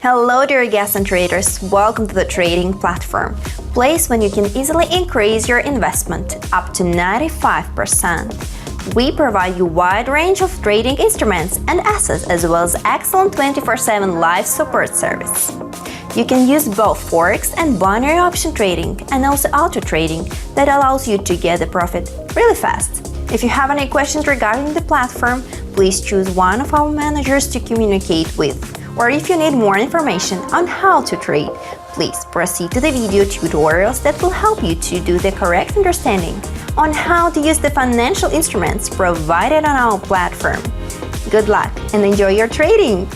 Hello dear guests and traders, welcome to the trading platform, place when you can easily increase your investment up to 95%. We provide you a wide range of trading instruments and assets as well as excellent 24/7 live support service. You can use both Forex and binary option trading and also auto trading that allows you to get the profit really fast. If you have any questions regarding the platform, please choose one of our managers to communicate with. Or if you need more information on how to trade, please proceed to the video tutorials that will help you to do the correct understanding on how to use the financial instruments provided on our platform. Good luck and enjoy your trading!